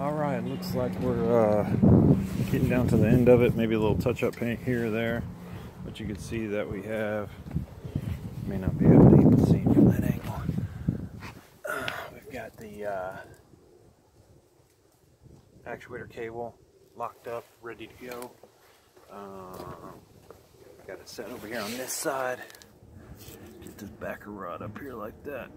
Alright, looks like we're getting down to the end of it. Maybe a little touch-up paint here or there. But you can see that we have, may not be able to even see from that angle. We've got the actuator cable locked up, ready to go. Got it set over here on this side. Get this backer rod up here like that.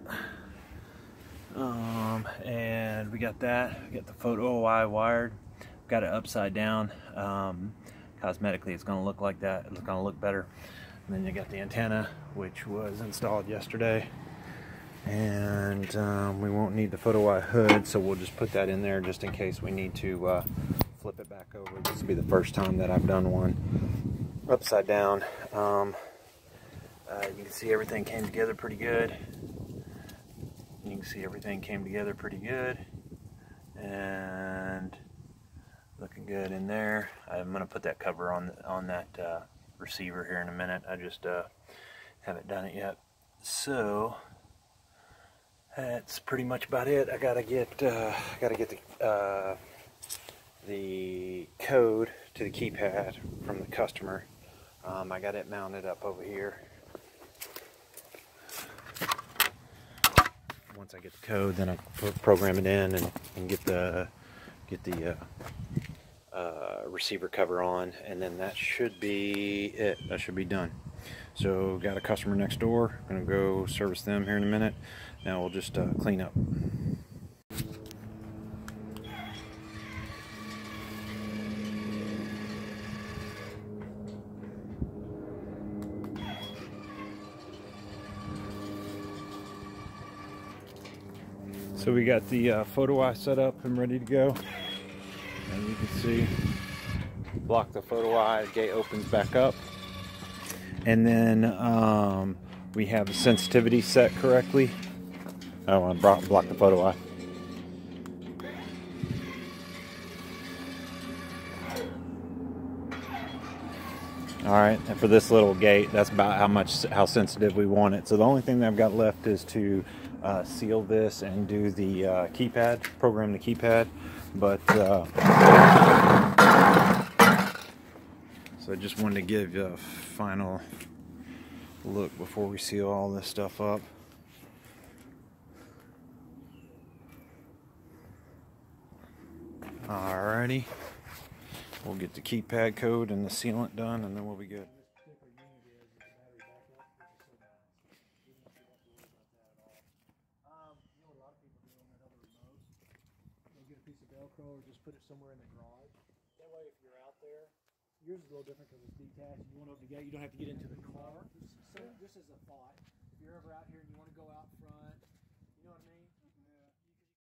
And we got that. We got the photo OI wired. Got it upside down. Cosmetically, it's going to look like that. It's going to look better. And then you got the antenna, which was installed yesterday. And we won't need the photo OI hood, so we'll just put that in there just in case we need to flip it back over. This will be the first time that I've done one upside down. You can see everything came together pretty good. You can see everything came together pretty good, and looking good in there. I'm going to put that cover on that receiver here in a minute. I just haven't done it yet. So that's pretty much about it. I gotta get the code to the keypad from the customer. I got it mounted up over here. Once I get the code, then I program it in and get the receiver cover on, and then that should be it. That should be done. So got a customer next door. I'm gonna go service them here in a minute. Now we'll just clean up. So we got the photo eye set up and ready to go. And you can see, block the photo eye, gate opens back up. And then we have the sensitivity set correctly. I want to block the photo eye. Alright, and for this little gate, that's about how sensitive we want it. So the only thing that I've got left is to seal this and do the keypad, program the keypad. But so I just wanted to give you a final look before we seal all this stuff up. Alrighty, we'll get the keypad code and the sealant done, and then we'll be good. Or just put it somewhere in the garage. That way, if you're out there, yours is a little different because it's detached. You want to open the gate, you don't have to get into the car. So, just as a thought.